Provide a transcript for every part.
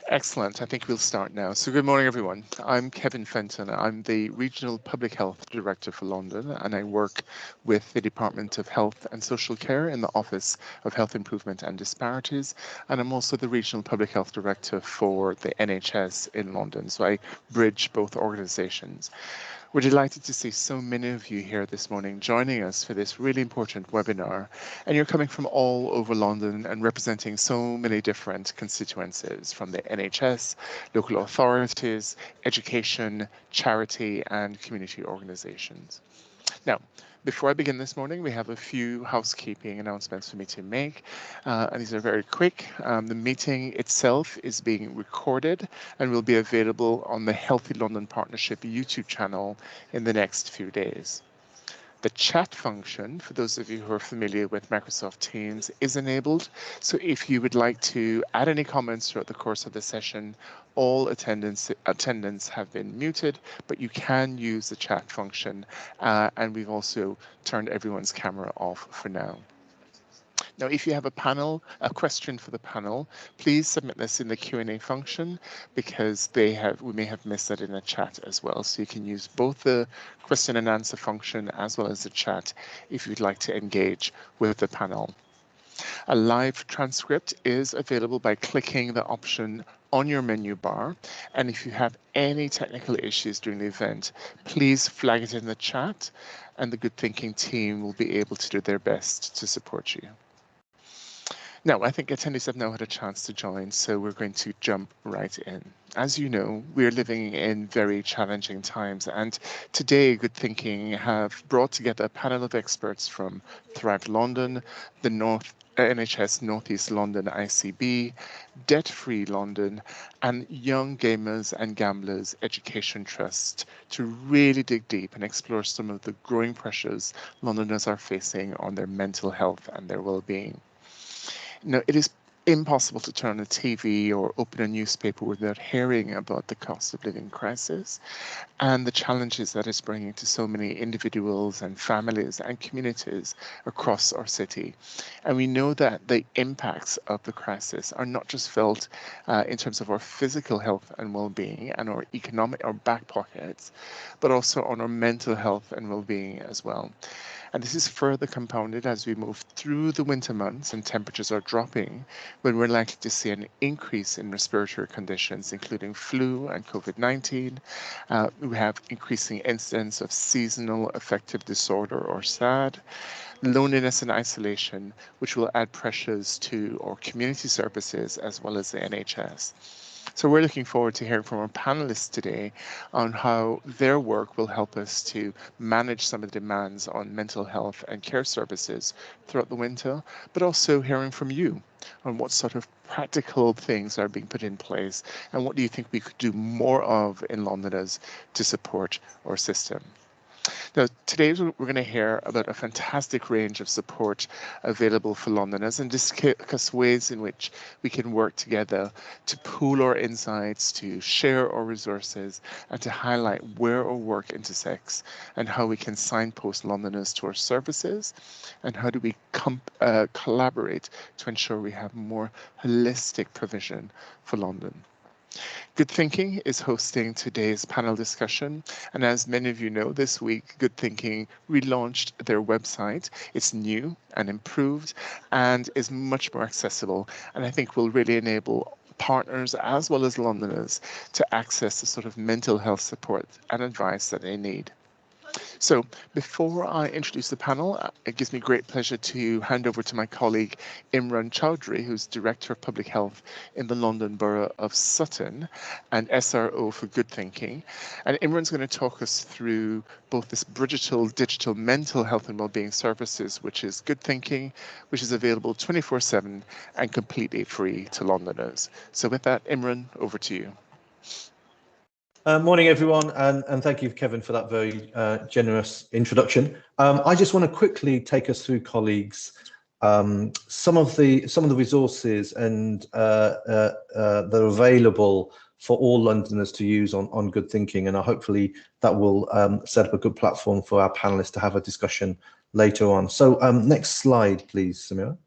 Excellent. I think we'll start now. So good morning, everyone. I'm Kevin Fenton. I'm the Regional Public Health Director for London, and I work with the Department of Health and Social Care in the Office of Health Improvement and Disparities. And I'm also the Regional Public Health Director for the NHS in London. So I bridge both organisations. We're delighted to see so many of you here this morning joining us for this really important webinar. And you're coming from all over London and representing so many different constituencies from the NHS, local authorities, education, charity and community organisations. Now, before I begin this morning, we have a few housekeeping announcements for me to make, and these are very quick. The meeting itself is being recorded and will be available on the Healthy London Partnership YouTube channel in the next few days. The chat function, for those of you who are familiar with Microsoft Teams, is enabled. So if you would like to add any comments throughout the course of the session, all attendants have been muted, but you can use the chat function. And we've also turned everyone's camera off for now. Now, if you have a question for the panel, please submit this in the Q&A function because we may have missed that in the chat as well. So you can use both the question and answer function as well as the chat if you'd like to engage with the panel. A live transcript is available by clicking the option on your menu bar. And if you have any technical issues during the event, please flag it in the chat and the Good Thinking team will be able to do their best to support you. Now, I think attendees have now had a chance to join, so we're going to jump right in. As you know, we're living in very challenging times, and today Good Thinking have brought together a panel of experts from Thrive London, the NHS North East London ICB, Debt Free London, and Young Gamers and Gamblers Education Trust to really dig deep and explore some of the growing pressures Londoners are facing on their mental health and their well-being. Now, it is impossible to turn on a TV or open a newspaper without hearing about the cost of living crisis and the challenges that it's bringing to so many individuals and families and communities across our city. And we know that the impacts of the crisis are not just felt in terms of our physical health and well-being and our back pockets, but also on our mental health and well-being as well. And this is further compounded as we move through the winter months and temperatures are dropping, when we're likely to see an increase in respiratory conditions, including flu and COVID-19. We have increasing incidence of seasonal affective disorder or SAD, loneliness and isolation, which will add pressures to our community services as well as the NHS. So we're looking forward to hearing from our panelists today on how their work will help us to manage some of the demands on mental health and care services throughout the winter, but also hearing from you on what sort of practical things are being put in place and what do you think we could do more of in Londoners to support our system. Now, today we're going to hear about a fantastic range of support available for Londoners and discuss ways in which we can work together to pool our insights, to share our resources, and to highlight where our work intersects and how we can signpost Londoners to our services and how do we collaborate to ensure we have more holistic provision for London. Good Thinking is hosting today's panel discussion, and as many of you know, this week Good Thinking relaunched their website. It's new and improved and is much more accessible, and I think will really enable partners as well as Londoners to access the sort of mental health support and advice that they need. So before I introduce the panel, it gives me great pleasure to hand over to my colleague Imran Choudhury, who's Director of Public Health in the London Borough of Sutton and SRO for Good Thinking. And Imran's going to talk us through both this digital mental health and wellbeing services, which is Good Thinking, which is available 24/7 and completely free to Londoners. So with that, Imran, over to you. Morning, everyone, and thank you, Kevin, for that very generous introduction. I just want to quickly take us through, colleagues, some of the resources and that are available for all Londoners to use on Good Thinking, and hopefully that will set up a good platform for our panelists to have a discussion later on. So next slide, please, Samira.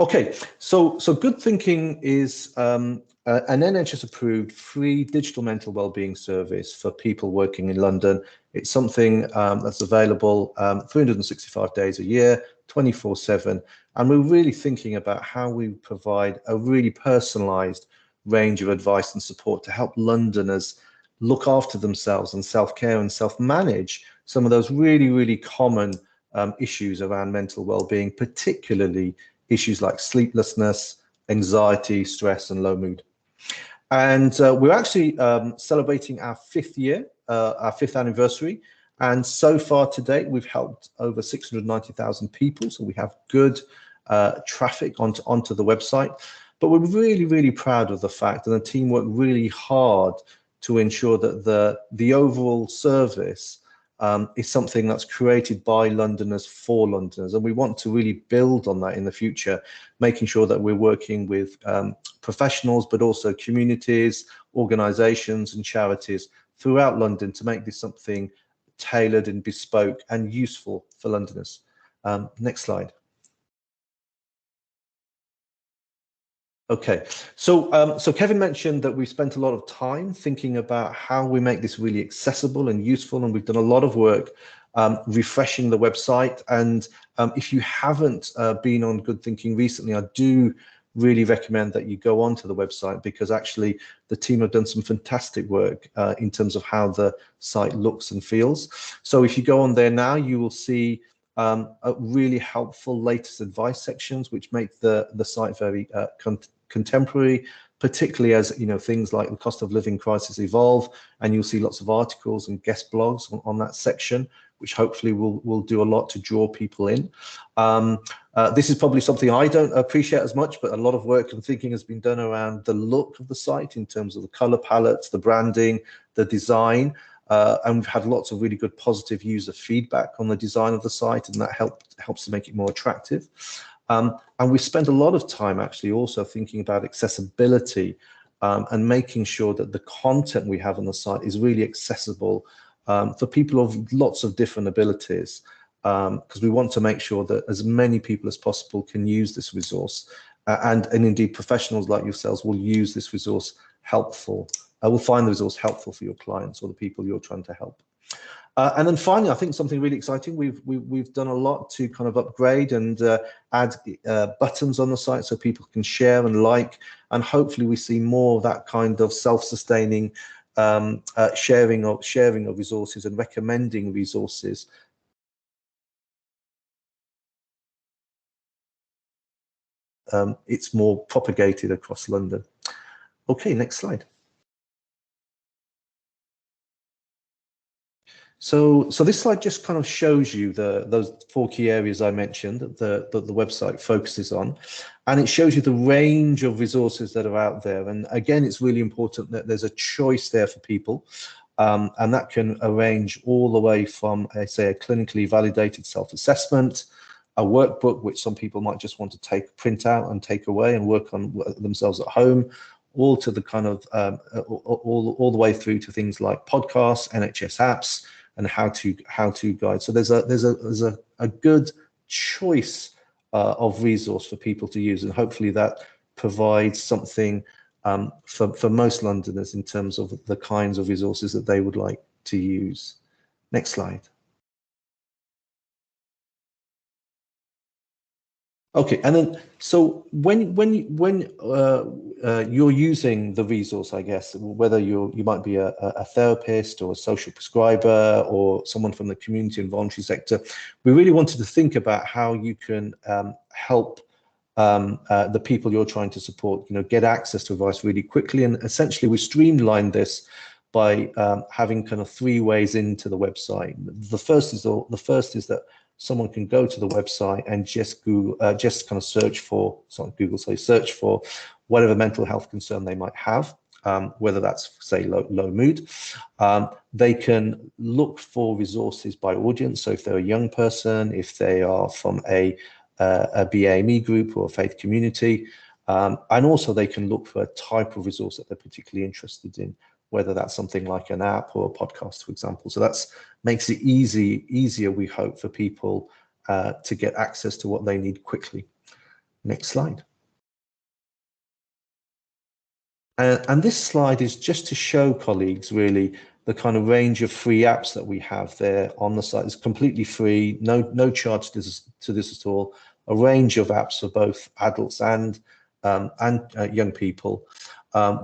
Okay, so Good Thinking is an NHS-approved free digital mental wellbeing service for people working in London. It's something that's available 365 days a year, 24/7, and we're really thinking about how we provide a really personalised range of advice and support to help Londoners look after themselves and self-care and self-manage some of those really common issues around mental well-being, particularly issues like sleeplessness, anxiety, stress, and low mood. And we're actually celebrating our 5th year, our 5th anniversary. And so far to date, we've helped over 690,000 people. So we have good traffic onto the website. But we're really proud of the fact that the team worked really hard to ensure that the overall service is something that's created by Londoners for Londoners, and we want to really build on that in the future, making sure that we're working with professionals, but also communities, organisations and charities throughout London to make this something tailored and bespoke and useful for Londoners. Next slide. Okay, so Kevin mentioned that we spent a lot of time thinking about how we make this really accessible and useful, and we've done a lot of work refreshing the website. And if you haven't been on Good Thinking recently, I do really recommend that you go onto the website, because actually the team have done some fantastic work in terms of how the site looks and feels. So if you go on there now, you will see a really helpful latest advice sections, which make the site very contemporary, particularly as things like the cost of living crisis evolve, and you'll see lots of articles and guest blogs on that section, which hopefully will do a lot to draw people in. This is probably something I don't appreciate as much, but a lot of work and thinking has been done around the look of the site in terms of the color palettes, the branding, the design. And we've had lots of really good positive user feedback on the design of the site, and that helps to make it more attractive. And we spent a lot of time actually also thinking about accessibility and making sure that the content we have on the site is really accessible for people of lots of different abilities, because we want to make sure that as many people as possible can use this resource, and indeed professionals like yourselves will use this resource helpful. Will find the resource helpful for your clients or the people you're trying to help. And then finally, I think something really exciting, we've done a lot to kind of upgrade and add buttons on the site so people can share and like, and hopefully we see more of that kind of self-sustaining sharing of resources and recommending resources. It's more propagated across London. Okay, next slide. So this slide just kind of shows you those 4 key areas I mentioned that the website focuses on, and it shows you the range of resources that are out there. And again, it's really important that there's a choice there for people, and that can range all the way from, say, a clinically validated self-assessment, a workbook, which some people might just want to print out and take away and work on themselves at home, all to the kind of all the way through to things like podcasts, NHS apps, and how to guide. So there's a good choice of resource for people to use, and hopefully that provides something for most Londoners in terms of the kinds of resources that they would like to use. Next slide. Okay, and then so when you're using the resource, I guess, whether you might be a therapist or a social prescriber or someone from the community and voluntary sector, we really wanted to think about how you can help the people you're trying to support, get access to advice really quickly. And essentially, we streamlined this by having kind of 3 ways into the website. The first is that someone can go to the website and just kind of search for whatever mental health concern they might have, whether that's, say, low mood. They can look for resources by audience. So if they're a young person, if they are from a BAME group or a faith community, and also they can look for a type of resource that they're particularly interested in, whether that's something like an app or a podcast, for example. So that makes it easier, we hope, for people to get access to what they need quickly. Next slide. And this slide is just to show colleagues really the kind of range of free apps that we have there on the site. It's completely free, no charge to this at all. A range of apps for both adults and young people,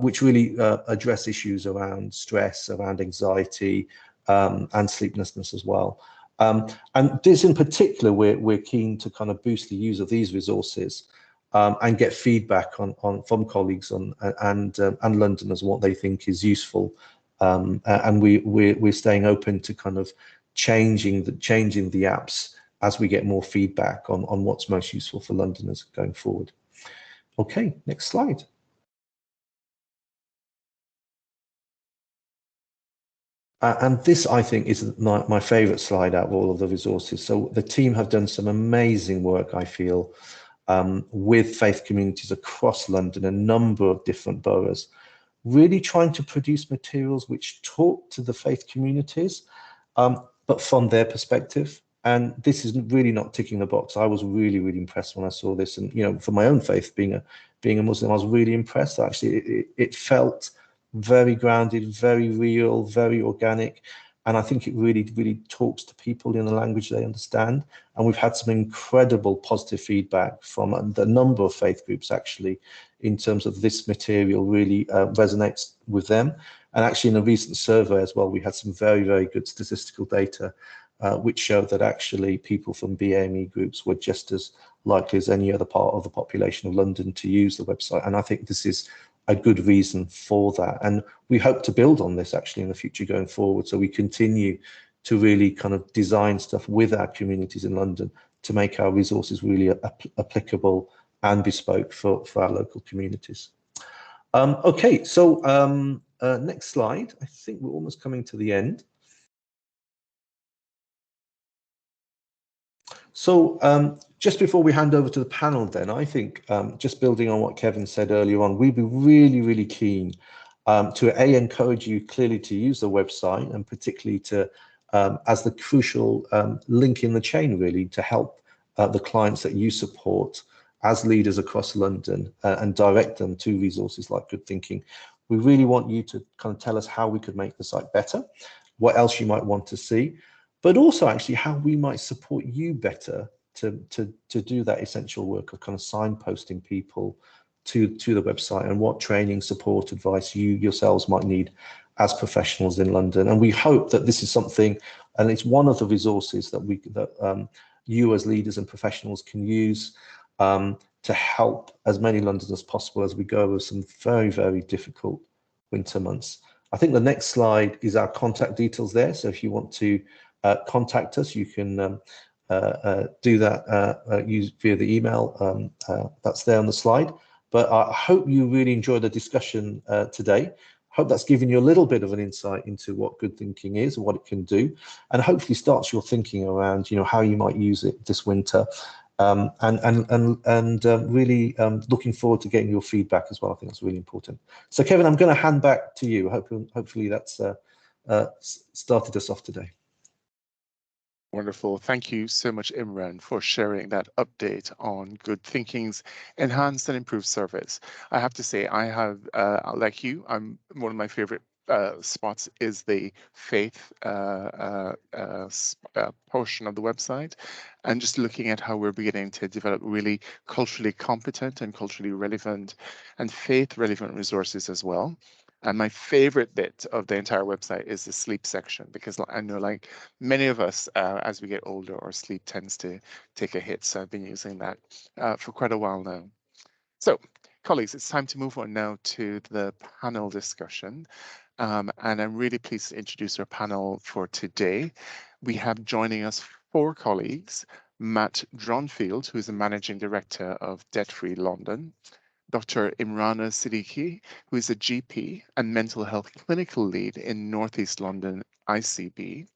which really address issues around stress, around anxiety, and sleeplessness as well. And this in particular, we're keen to kind of boost the use of these resources and get feedback from colleagues and Londoners what they think is useful, and we're staying open to kind of changing the apps as we get more feedback on what's most useful for Londoners going forward. Okay, next slide. And this, I think, is my favourite slide out of all of the resources. So the team have done some amazing work, I feel, with faith communities across London, a number of different boroughs, really trying to produce materials which talk to the faith communities, but from their perspective. And this is really not ticking the box. I was really, really impressed when I saw this. And, you know, for my own faith, being a Muslim, I was really impressed. Actually, it felt very grounded, very real, very organic. And I think it really, really talks to people in a language they understand. And we've had some incredible positive feedback from the number of faith groups, actually, in terms of this material really resonates with them. And actually, in a recent survey as well, we had some very, very good statistical data, which showed that actually people from BAME groups were just as likely as any other part of the population of London to use the website. And I think this is a good reason for that. And we hope to build on this actually in the future going forward. So we continue to really kind of design stuff with our communities in London to make our resources really applicable and bespoke for our local communities. Okay, so next slide. I think we're almost coming to the end. So just before we hand over to the panel then, I think just building on what Kevin said earlier on, we'd be really, really keen to encourage you clearly to use the website, and particularly to as the crucial link in the chain really to help the clients that you support as leaders across London and direct them to resources like Good Thinking. We really want you to kind of tell us how we could make the site better, what else you might want to see, but also actually how we might support you better to do that essential work of kind of signposting people to the website, and what training, support, advice you yourselves might need as professionals in London. And we hope that this is something, and it's one of the resources that you as leaders and professionals can use to help as many Londoners as possible as we go over some very, very difficult winter months. I think the next slide is our contact details there. So if you want to contact us, you can do that via the email that's there on the slide. But I hope you really enjoyed the discussion today. Hope that's given you a little bit of an insight into what Good Thinking is and what it can do, and hopefully starts your thinking around, you know, how you might use it this winter. And really looking forward to getting your feedback as well. I think that's really important. So Kevin, I'm going to hand back to you. Hopefully that's started us off today. Wonderful. Thank you so much, Imran, for sharing that update on Good Thinking's enhanced and improved service. I have to say, I have, like you, I'm one of my favorite spots is the faith portion of the website, and just looking at how we're beginning to develop really culturally competent and culturally relevant and faith relevant resources as well. And my favorite bit of the entire website is the sleep section, because I know, like many of us, as we get older, our sleep tends to take a hit. So I've been using that for quite a while now. So, colleagues, it's time to move on now to the panel discussion. And I'm really pleased to introduce our panel for today. We have joining us 4 colleagues: Matt Dronfield, who is the Managing Director of Debt Free London; Dr. Imrana Siddiqui, who is a GP and mental health clinical lead in Northeast London ICB;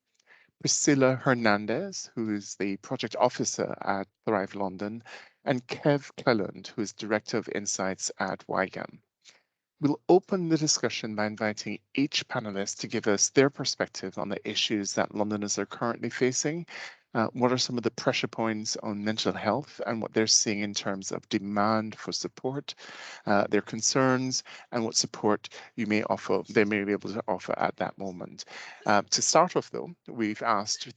Priscila Hernandez, who is the project officer at Thrive London; and Clelland, who is Director of Insights at YGAM. We'll open the discussion by inviting each panelist to give us their perspective on the issues that Londoners are currently facing, What are some of the pressure points on mental health and what they're seeing in terms of demand for support, their concerns, and what support they may be able to offer at that moment. To start off, though, we've asked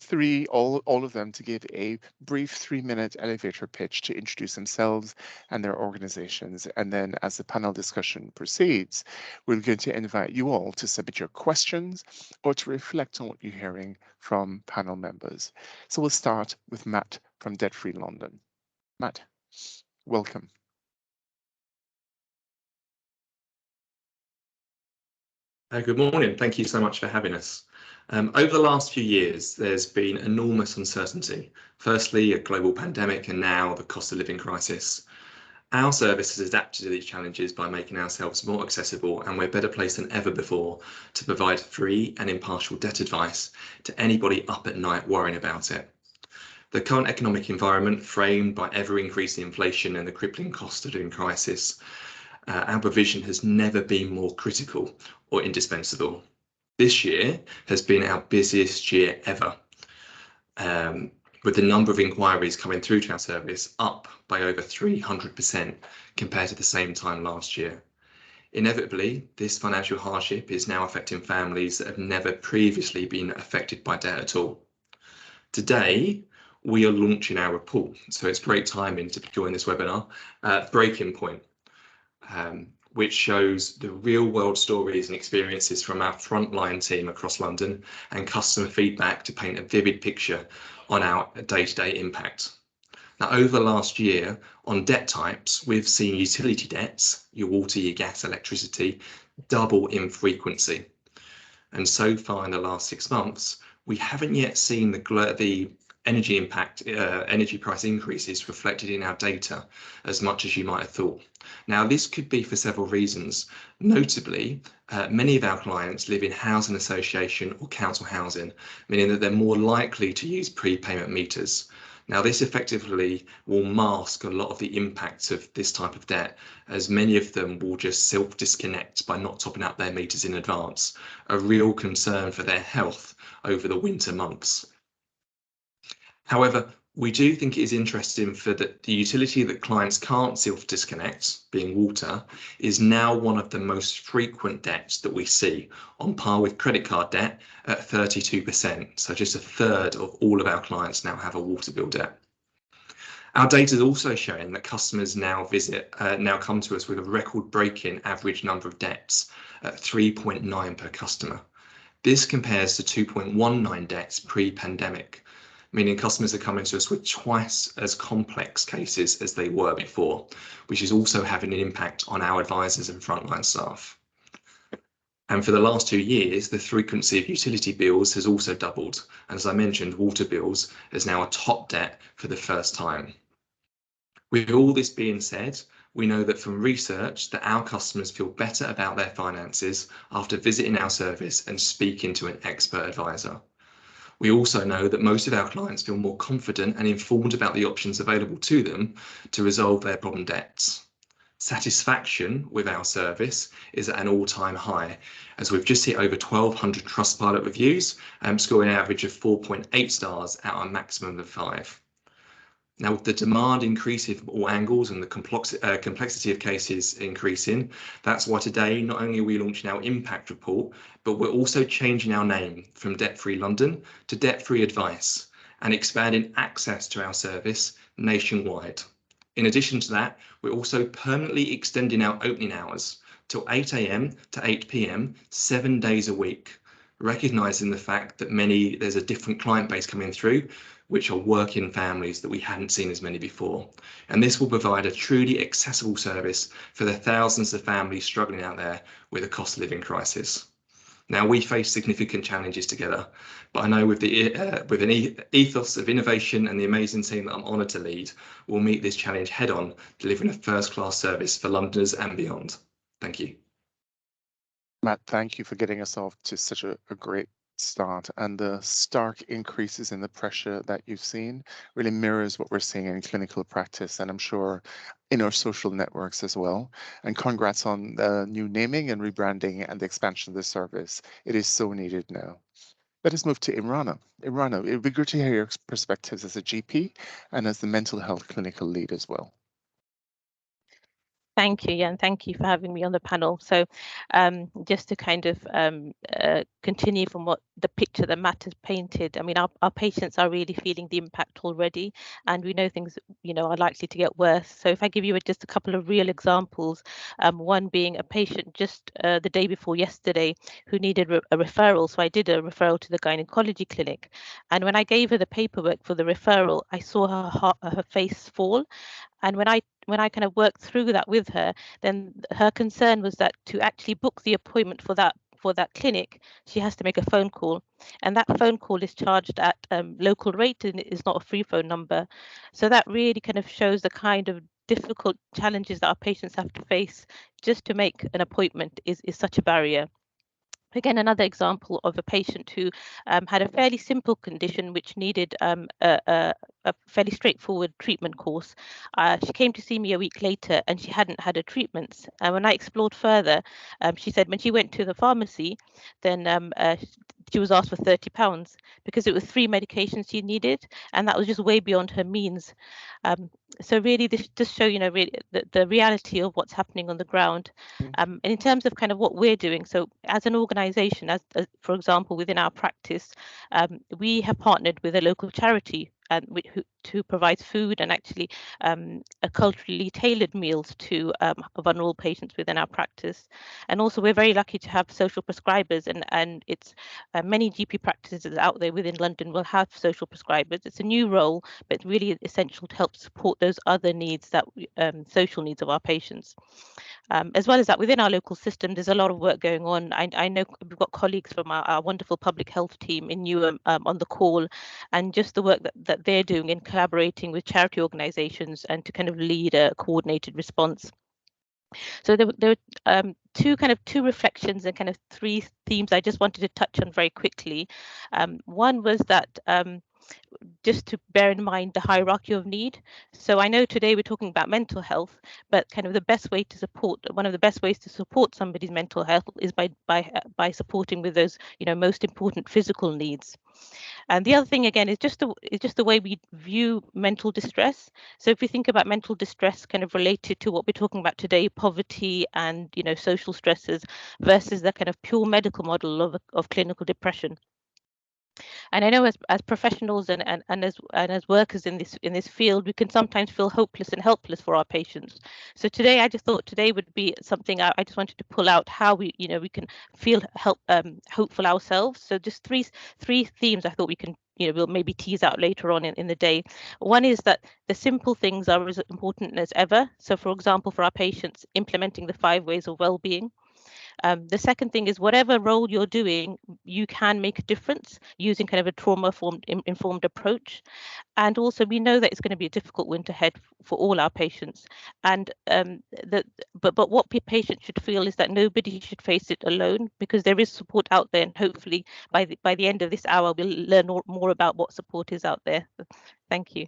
all of them to give a brief 3-minute elevator pitch to introduce themselves and their organizations. And then as the panel discussion proceeds, we're going to invite you all to submit your questions or to reflect on what you're hearing from panel members. So we'll start with Matt from Debt Free London. Matt, welcome. Good morning. Thank you so much for having us. Over the last few years, there's been enormous uncertainty. Firstly, a global pandemic, and now the cost of living crisis. Our service has adapted to these challenges by making ourselves more accessible, and we're better placed than ever before to provide free and impartial debt advice to anybody up at night worrying about it. The current economic environment, framed by ever-increasing inflation and the crippling cost of living crisis, our provision has never been more critical or indispensable. This year has been our busiest year ever, with the number of inquiries coming through to our service up by over 300% compared to the same time last year. Inevitably, this financial hardship is now affecting families that have never previously been affected by debt at all. Today, we are launching our report, so it's great timing to join this webinar, Breaking Point, which shows the real world stories and experiences from our frontline team across London and customer feedback to paint a vivid picture on our day-to-day impact. Now, over the last year on debt types, we've seen utility debts, your water, your gas, electricity, double in frequency. And so far in the last 6 months, we haven't yet seen the energy impact, energy price increases reflected in our data as much as you might have thought. Now, this could be for several reasons. Notably, many of our clients live in housing association or council housing, meaning that they're more likely to use prepayment meters. Now, this effectively will mask a lot of the impacts of this type of debt, as many of them will just self-disconnect by not topping up their meters in advance, a real concern for their health over the winter months. However, we do think it is interesting for the utility that clients can't self-disconnect, being water, is now one of the most frequent debts that we see, on par with credit card debt at 32%. So just a third of all of our clients now have a water bill debt. Our data is also showing that customers now come to us with a record-breaking average number of debts at 3.9 per customer. This compares to 2.19 debts pre-pandemic, meaning customers are coming to us with twice as complex cases as they were before, which is also having an impact on our advisors and frontline staff. And for the last 2 years, the frequency of utility bills has also doubled. And as I mentioned, water bills is now a top debt for the first time. With all this being said, we know that from research that our customers feel better about their finances after visiting our service and speaking to an expert advisor. We also know that most of our clients feel more confident and informed about the options available to them to resolve their problem debts. Satisfaction with our service is at an all-time high, as we've just hit over 1,200 Trustpilot reviews, scoring an average of 4.8 stars out of a maximum of 5. Now, with the demand increasing from all angles and the complexity of cases increasing, that's why today not only are we launching our impact report, but we're also changing our name from Debt Free London to Debt Free Advice and expanding access to our service nationwide. In addition to that, we're also permanently extending our opening hours till 8 AM to 8 PM, 7 days a week, recognising the fact that there's a different client base coming through, which are working families that we hadn't seen as many before. And this will provide a truly accessible service for the thousands of families struggling out there with a cost of living crisis. Now, we face significant challenges together, but I know with an ethos of innovation and the amazing team that I'm honoured to lead, we'll meet this challenge head on, delivering a first-class service for Londoners and beyond. Thank you. Matt, thank you for getting us off to such a great start, and the stark increases in the pressure that you've seen really mirrors what we're seeing in clinical practice, and I'm sure in our social networks as well. And congrats on the new naming and rebranding and the expansion of the service. It is so needed now. Let us move to Imrana. Imrana, it would be good to hear your perspectives as a GP and as the mental health clinical lead as well. Thank you, and thank you for having me on the panel. So just to kind of continue from what the picture that Matt has painted, I mean, our patients are really feeling the impact already, and we know things, are likely to get worse. So if I give you just a couple of real examples, one being a patient just the day before yesterday who needed a referral. So I did a referral to the gynecology clinic, and when I gave her the paperwork for the referral, I saw her face fall. And when I kind of worked through that with her, then her concern was that to actually book the appointment for that clinic, she has to make a phone call, and that phone call is charged at local rate, and it is not a free phone number. So that really kind of shows the kind of difficult challenges that our patients have to face just to make an appointment is such a barrier. Again, another example of a patient who had a fairly simple condition which needed a fairly straightforward treatment course. She came to see me a week later and she hadn't had her treatments. And when I explored further, she said when she went to the pharmacy, then she was asked for £30 because it was 3 medications she needed, and that was just way beyond her means. So really, this just show really the reality of what's happening on the ground. And in terms of kind of what we're doing, so as an organisation, as for example within our practice, we have partnered with a local charity who provides food and actually culturally tailored meals to vulnerable patients within our practice. And also we're very lucky to have social prescribers, and it's many GP practices out there within London will have social prescribers. It's a new role, but really essential to help support those other needs, that social needs of our patients. As well as that, within our local system, there's a lot of work going on. I know we've got colleagues from our wonderful public health team in Newham on the call, and just the work that they're doing in collaborating with charity organisations and to kind of lead a coordinated response. So there are two reflections and kind of 3 themes I just wanted to touch on very quickly. One was that just to bear in mind the hierarchy of need. So I know today we're talking about mental health, but kind of the best way to support, one of the best ways to support somebody's mental health is by supporting with those most important physical needs. And the other thing again is just the way we view mental distress. So if we think about mental distress kind of related to what we're talking about today, poverty and social stresses, versus the kind of pure medical model of clinical depression. And I know as professionals and as workers in this field, we can sometimes feel hopeless and helpless for our patients. So today, I just thought today would be something I just wanted to pull out how we can feel hopeful ourselves. So just three themes I thought we can we'll maybe tease out later on in the day. One is that the simple things are as important as ever. So for example, for our patients, implementing the 5 ways of well-being. The second thing is whatever role you're doing, you can make a difference using kind of a trauma-informed approach. And also we know that it's going to be a difficult winter ahead for all our patients. And but what patients should feel is that nobody should face it alone, because there is support out there, and hopefully by the end of this hour we'll learn more about what support is out there. Thank you.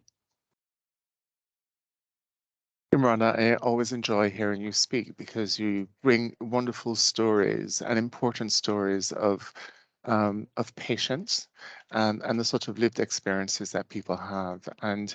Imrana, I always enjoy hearing you speak because you bring wonderful stories and important stories of patients and the sort of lived experiences that people have. And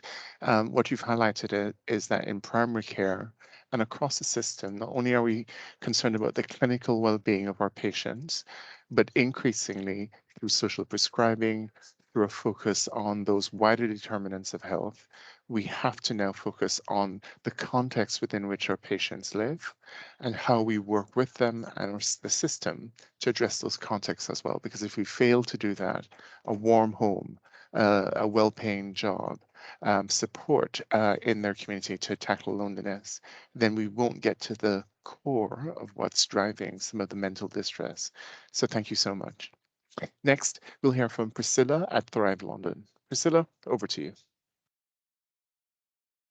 what you've highlighted is that in primary care and across the system, not only are we concerned about the clinical well-being of our patients, but increasingly through social prescribing, through a focus on those wider determinants of health, we have to now focus on the context within which our patients live and how we work with them and the system to address those contexts as well. Because if we fail to do that, a warm home, a well-paying job, support in their community to tackle loneliness, then we won't get to the core of what's driving some of the mental distress. So thank you so much. Next, we'll hear from Priscila at Thrive London. Priscila, over to you.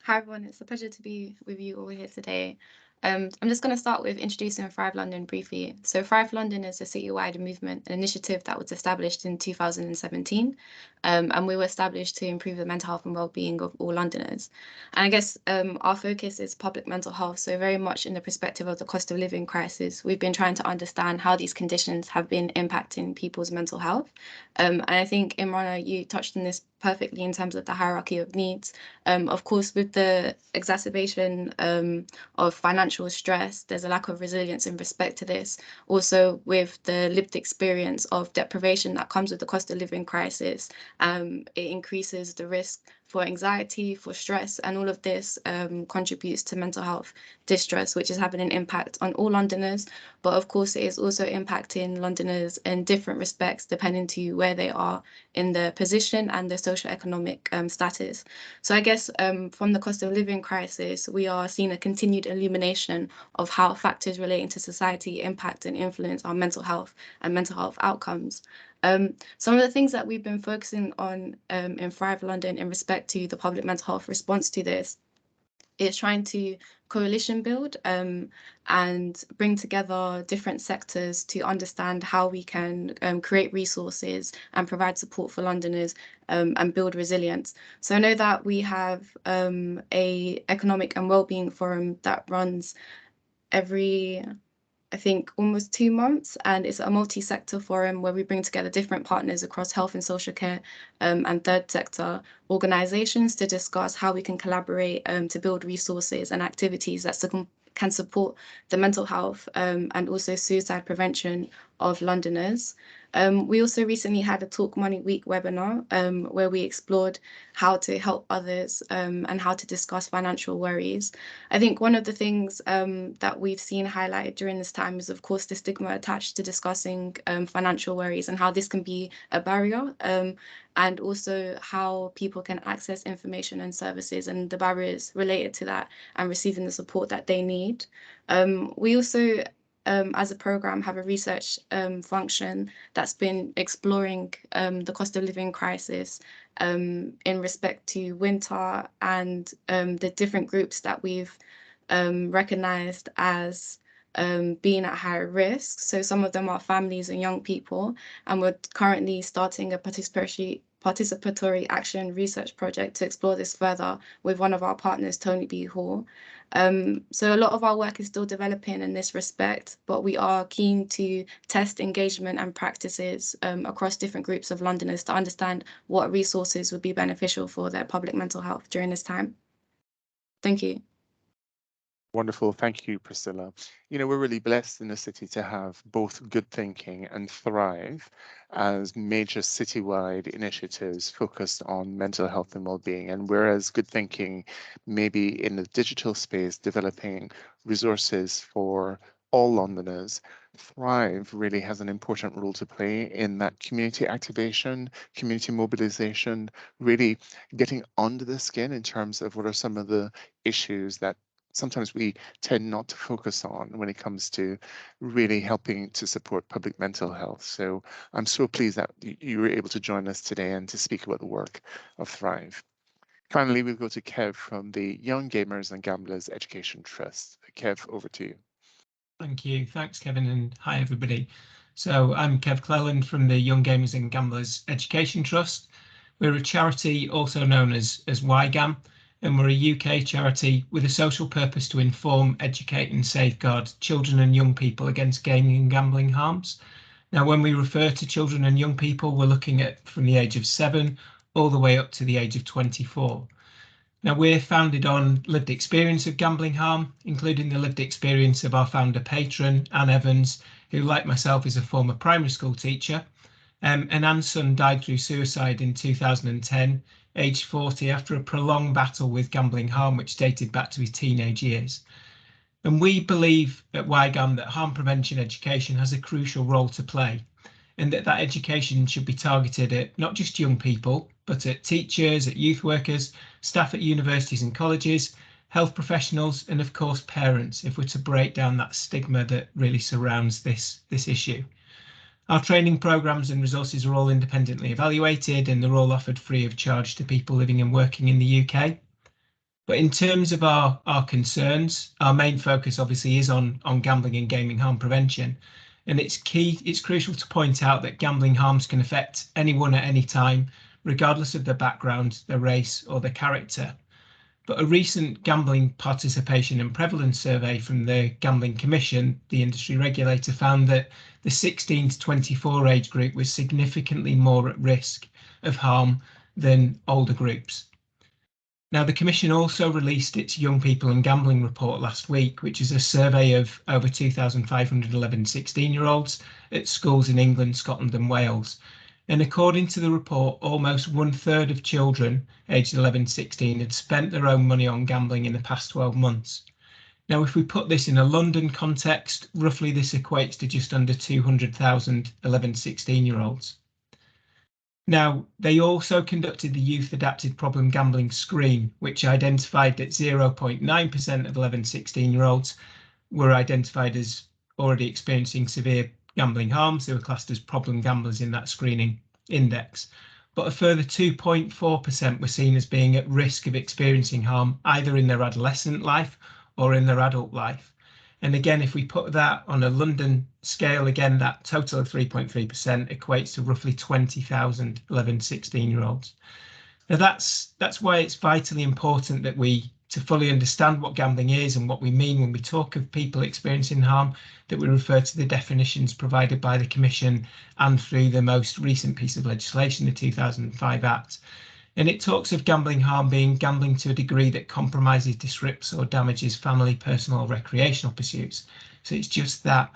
Hi everyone, it's a pleasure to be with you all here today. I'm just going to start with introducing Thrive London briefly. So Thrive London is a citywide movement, an initiative that was established in 2017, and we were established to improve the mental health and well-being of all Londoners. And I guess our focus is public mental health, so very much in the perspective of the cost of living crisis. We've been trying to understand how these conditions have been impacting people's mental health. And I think, Imrana, you touched on this perfectly in terms of the hierarchy of needs. Of course, with the exacerbation of financial stress, there's a lack of resilience in respect to this. Also, with the lived experience of deprivation that comes with the cost of living crisis, it increases the risk for anxiety, for stress, and all of this contributes to mental health distress, which is having an impact on all Londoners. But of course, it is also impacting Londoners in different respects, depending to where they are in their position and their socioeconomic status. So I guess from the cost of living crisis, we are seeing a continued illumination of how factors relating to society impact and influence our mental health and mental health outcomes. Some of the things that we've been focusing on in Thrive London in respect to the public mental health response to this is trying to coalition build and bring together different sectors to understand how we can create resources and provide support for Londoners and build resilience. So I know that we have a economic and wellbeing forum that runs every, I think, almost 2 months, and it's a multi-sector forum where we bring together different partners across health and social care and third sector organisations to discuss how we can collaborate to build resources and activities that can support the mental health and also suicide prevention of Londoners. We also recently had a Talk Money Week webinar where we explored how to help others and how to discuss financial worries. I think one of the things that we've seen highlighted during this time is, of course, the stigma attached to discussing financial worries and how this can be a barrier, and also how people can access information and services and the barriers related to that and receiving the support that they need. We also, as a programme, have a research function that's been exploring the cost of living crisis in respect to winter and the different groups that we've recognised as being at higher risk. So some of them are families and young people, and we're currently starting a participatory action research project to explore this further with one of our partners, Tony B. Hall. So a lot of our work is still developing in this respect, but we are keen to test engagement and practices across different groups of Londoners to understand what resources would be beneficial for their public mental health during this time. Thank you. Wonderful. Thank you, Priscilla. You know, we're really blessed in the city to have both Good Thinking and Thrive as major citywide initiatives focused on mental health and well-being. And whereas Good Thinking may be in the digital space developing resources for all Londoners, Thrive really has an important role to play in that community activation, community mobilization, really getting under the skin in terms of what are some of the issues that sometimes we tend not to focus on when it comes to really helping to support public mental health. So I'm so pleased that you were able to join us today and to speak about the work of Thrive. Finally, we'll go to Kev from the Young Gamers and Gamblers Education Trust. Kev, over to you. Thank you. Thanks, Kevin, and hi, everybody. So I'm Kev Clelland from the Young Gamers and Gamblers Education Trust. We're a charity also known as YGAM, and we're a UK charity with a social purpose to inform, educate and safeguard children and young people against gaming and gambling harms. Now, when we refer to children and young people, we're looking at from the age of 7 all the way up to the age of 24. Now, we're founded on lived experience of gambling harm, including the lived experience of our founder patron, Anne Evans, who, like myself, is a former primary school teacher. And Anne's son died through suicide in 2010, aged 40, after a prolonged battle with gambling harm, which dated back to his teenage years. And we believe at YGAM that harm prevention education has a crucial role to play, and that education should be targeted at not just young people, but at teachers, at youth workers, staff at universities and colleges, health professionals, and of course parents, if we're to break down that stigma that really surrounds this issue. Our training programmes and resources are all independently evaluated, and they're all offered free of charge to people living and working in the UK. But in terms of our concerns, our main focus obviously is on gambling and gaming harm prevention. And it's crucial to point out that gambling harms can affect anyone at any time, regardless of their background, their race or their character. But a recent gambling participation and prevalence survey from the Gambling Commission, the industry regulator, found that the 16 to 24 age group was significantly more at risk of harm than older groups. Now, the Commission also released its Young People and Gambling report last week, which is a survey of over 2,511 16-year-olds at schools in England, Scotland and Wales. And according to the report, almost 1/3 of children aged 11 to 16 had spent their own money on gambling in the past 12 months. Now, if we put this in a London context, roughly this equates to just under 200,000 11 to 16-year-olds. Now, they also conducted the Youth Adapted Problem Gambling Screen, which identified that 0.9% of 11 to 16-year-olds were identified as already experiencing severe gambling harms. They were classed as problem gamblers in that screening index, but a further 2.4% were seen as being at risk of experiencing harm either in their adolescent life or in their adult life. And again, if we put that on a London scale, again, that total of 3.3% equates to roughly 20,000 11 to 16-year-olds. Now that's why it's vitally important that we, to fully understand what gambling is and what we mean when we talk of people experiencing harm, that we refer to the definitions provided by the Commission and through the most recent piece of legislation, the 2005 Act. And it talks of gambling harm being gambling to a degree that compromises, disrupts or damages family, personal or recreational pursuits. So it's just that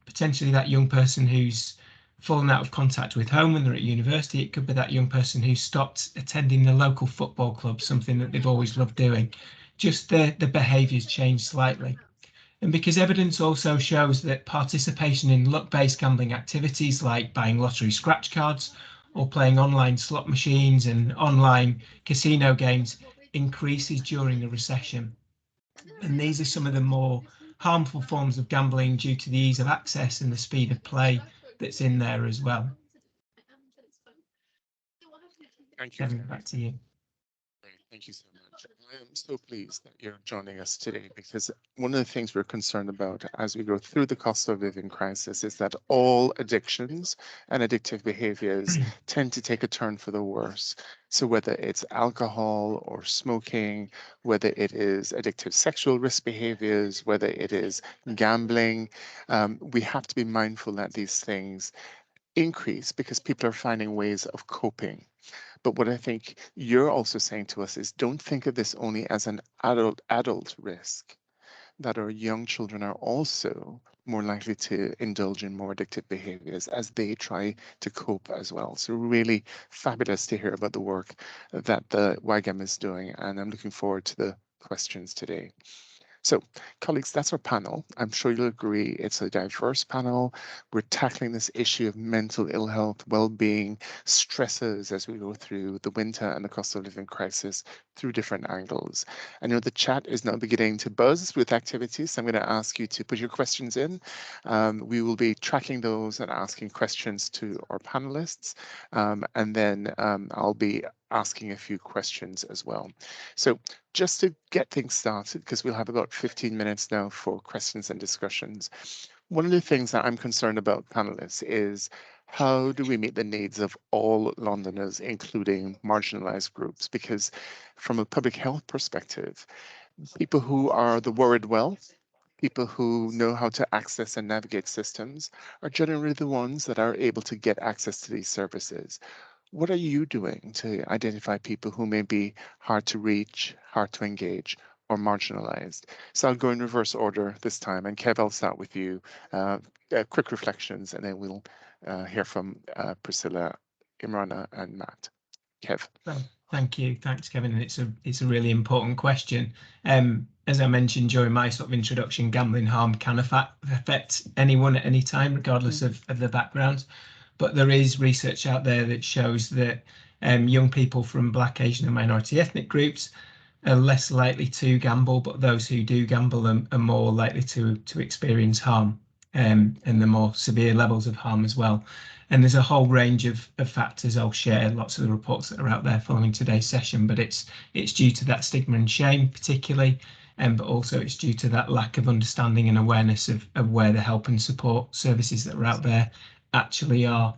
potentially that young person who's fallen out of contact with home when they're at university. It could be that young person who stopped attending the local football club, something that they've always loved doing. Just the behaviours change slightly. And because evidence also shows that participation in luck-based gambling activities like buying lottery scratch cards or playing online slot machines and online casino games increases during a recession. And these are some of the more harmful forms of gambling due to the ease of access and the speed of play that's in there as well. Thank you. Kevin, back to you. Thank you so much. I am so pleased that you're joining us today, because one of the things we're concerned about as we go through the cost of living crisis is that all addictions and addictive behaviors tend to take a turn for the worse. So whether it's alcohol or smoking, whether it is addictive sexual risk behaviors, whether it is gambling, we have to be mindful that these things increase because people are finding ways of coping. But what I think you're also saying to us is, don't think of this only as an adult risk, that our young children are also more likely to indulge in more addictive behaviors as they try to cope as well. So really fabulous to hear about the work that the YGAM is doing, and I'm looking forward to the questions today. So, colleagues, that's our panel. I'm sure you'll agree it's a diverse panel. We're tackling this issue of mental ill health, well-being, stresses as we go through the winter and the cost of living crisis through different angles. I know the chat is now beginning to buzz with activities, so I'm going to ask you to put your questions in. We will be tracking those and asking questions to our panelists, and then I'll be asking a few questions as well. So just to get things started, because we'll have about 15 minutes now for questions and discussions. One of the things that I'm concerned about, panelists, is how do we meet the needs of all Londoners, including marginalised groups? Because from a public health perspective, people who are the worried well, people who know how to access and navigate systems, are generally the ones that are able to get access to these services. What are you doing to identify people who may be hard to reach, hard to engage, or marginalized? So I'll go in reverse order this time. And Kev, I'll start with you. Quick reflections, and then we'll hear from Priscila, Imrana, and Matt. Kev. Well, thank you. Thanks, Kevin. And it's a really important question. As I mentioned during my sort of introduction, gambling harm can affect anyone at any time, regardless of their background. But there is research out there that shows that young people from Black, Asian and minority ethnic groups are less likely to gamble, but those who do gamble are more likely to experience harm. and the more severe levels of harm as well. And there's a whole range of factors. I'll share lots of the reports that are out there following today's session, but it's due to that stigma and shame particularly, but also it's due to that lack of understanding and awareness of where the help and support services that are out there actually are.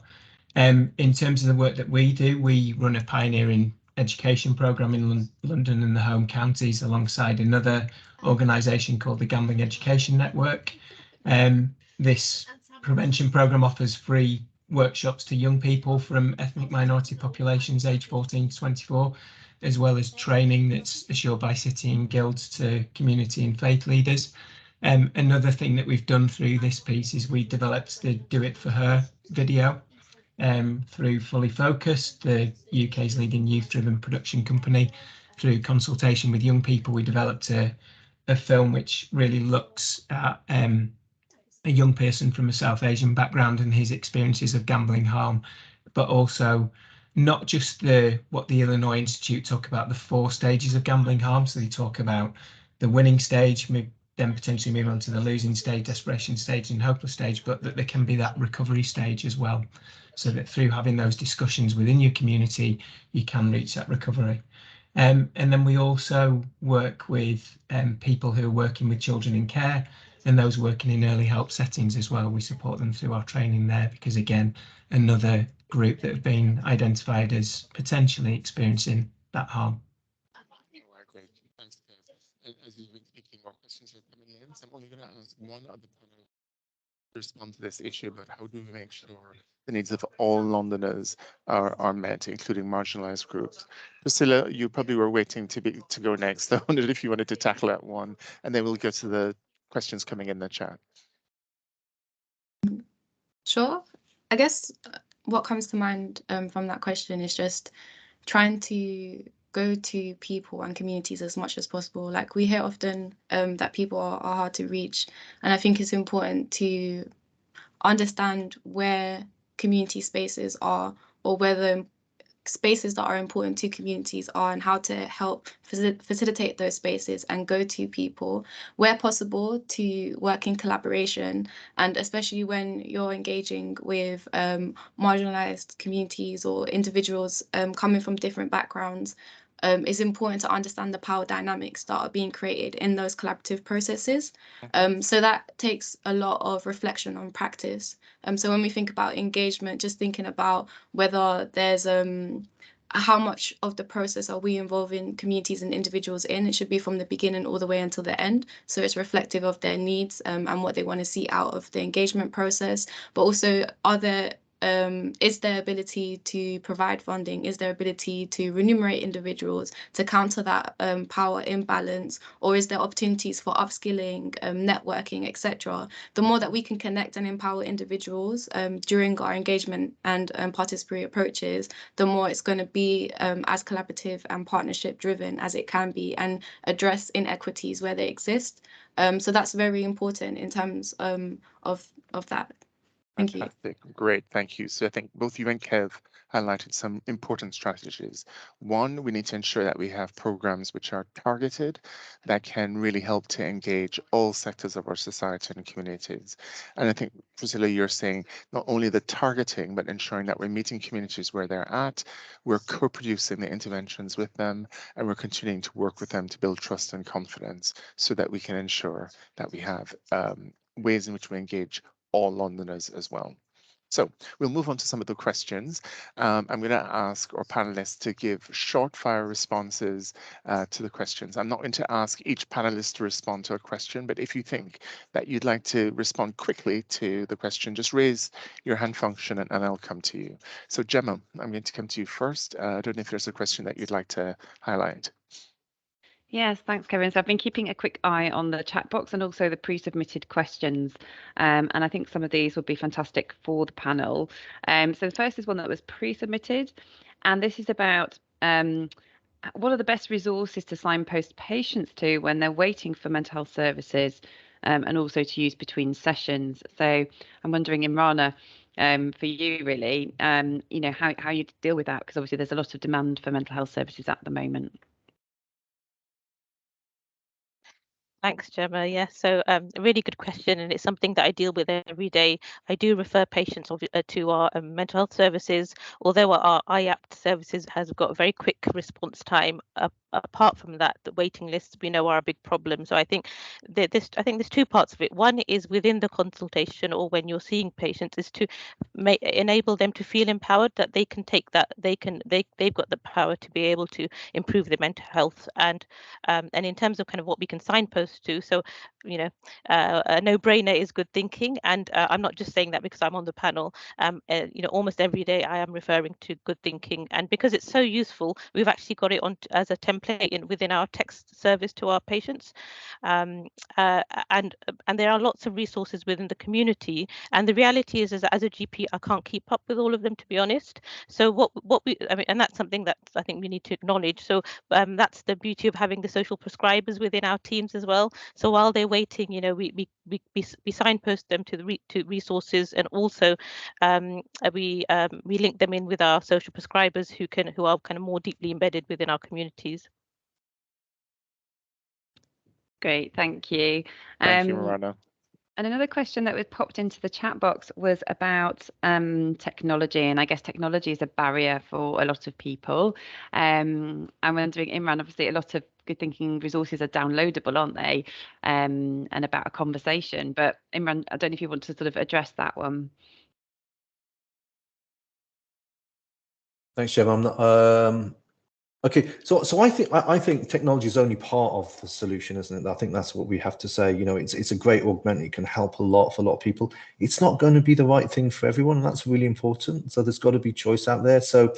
In terms of the work that we do, we run a pioneering education programme in London and the home counties alongside another organisation called the Gambling Education Network. This prevention programme offers free workshops to young people from ethnic minority populations aged 14 to 24, as well as training that's assured by city and guilds to community and faith leaders. Another thing that we've done through this piece is we developed the Do It For Her video through Fully Focused, the UK's leading youth-driven production company. Through consultation with young people, we developed a film which really looks at a young person from a South Asian background and his experiences of gambling harm, but also not just what the Illinois Institute talk about, the 4 stages of gambling harm. So they talk about the winning stage, then potentially move on to the losing stage, desperation stage and hopeless stage, but that there can be that recovery stage as well. So that through having those discussions within your community, you can reach that recovery. And then we also work with people who are working with children in care and those working in early help settings as well. We support them through our training there because, again, another group that have been identified as potentially experiencing that harm. Great, thanks, Kev. As you've been speaking, more questions are coming in. So I'm only going to ask one other panel to respond to this issue, but how do we make sure the needs of all Londoners are met, including marginalised groups? Priscila, you probably were waiting to go next. I wondered if you wanted to tackle that one, and then we'll go to the questions coming in the chat. Sure. I guess what comes to mind from that question is just trying to go to people and communities as much as possible. Like we hear often that people are hard to reach, and I think it's important to understand where community spaces are, or where the spaces that are important to communities are, and how to help facilitate those spaces and go to people where possible to work in collaboration. And especially when you're engaging with marginalized communities or individuals coming from different backgrounds, it's important to understand the power dynamics that are being created in those collaborative processes. So that takes a lot of reflection on practice. So when we think about engagement, just thinking about whether there's how much of the process are we involving communities and individuals in. It should be from the beginning all the way until the end. So it's reflective of their needs and what they want to see out of the engagement process. But also, is their ability to provide funding, is their ability to remunerate individuals to counter that power imbalance, or is there opportunities for upskilling, networking, etc. The more that we can connect and empower individuals during our engagement and participatory approaches, the more it's going to be as collaborative and partnership driven as it can be, and address inequities where they exist. So that's very important in terms of that. Thank you. Fantastic. Great. Thank you. So I think both you and Kev highlighted some important strategies. One, we need to ensure that we have programs which are targeted, that can really help to engage all sectors of our society and communities. And I think, Priscila, you're saying not only the targeting, but ensuring that we're meeting communities where they're at, we're co-producing the interventions with them, and we're continuing to work with them to build trust and confidence so that we can ensure that we have ways in which we engage all Londoners as well. So we'll move on to some of the questions. I'm going to ask our panelists to give short fire responses to the questions. I'm not going to ask each panelist to respond to a question, but if you think that you'd like to respond quickly to the question, just raise your hand function and I'll come to you. So Gemma, I'm going to come to you first. I don't know if there's a question that you'd like to highlight. Yes, thanks, Kevin. So I've been keeping a quick eye on the chat box and also the pre-submitted questions. And I think some of these would be fantastic for the panel. So the first is one that was pre-submitted, and this is about what are the best resources to signpost patients to when they're waiting for mental health services, and also to use between sessions. So I'm wondering, Imrana, for you really, you know, how you deal with that, because obviously there's a lot of demand for mental health services at the moment. Thanks, Gemma. Yeah, so a really good question, and it's something that I deal with every day. I do refer patients to our mental health services, although our IAPT services has got a very quick response time. Apart from that, the waiting lists we know are a big problem. So I think there's two parts of it. One is within the consultation or when you're seeing patients is to enable them to feel empowered that they can take that they've got the power to be able to improve their mental health, and in terms of kind of what we can signpost to, so a no-brainer is good thinking, and I'm not just saying that because I'm on the panel. Almost every day I am referring to good thinking, and because it's so useful, we've actually got it on as a template within our text service to our patients, and there are lots of resources within the community, and the reality is as a GP I can't keep up with all of them, to be honest. So and that's something that I think we need to acknowledge. So that's the beauty of having the social prescribers within our teams as well. So while they're waiting, we signpost them to resources, and also we link them in with our social prescribers who are kind of more deeply embedded within our communities. Great, thank you. Thank you, Imrana. And another question that was popped into the chat box was about technology, and I guess technology is a barrier for a lot of people. I'm wondering, Imran, obviously a lot of good thinking resources are downloadable, aren't they? And about a conversation, but Imran, I don't know if you want to sort of address that one. Thanks, Gemma. I'm not, okay, so I think technology is only part of the solution, isn't it? I think that's what we have to say. It's a great augment. It can help a lot for a lot of people. It's not going to be the right thing for everyone, and that's really important. So there's got to be choice out there. So,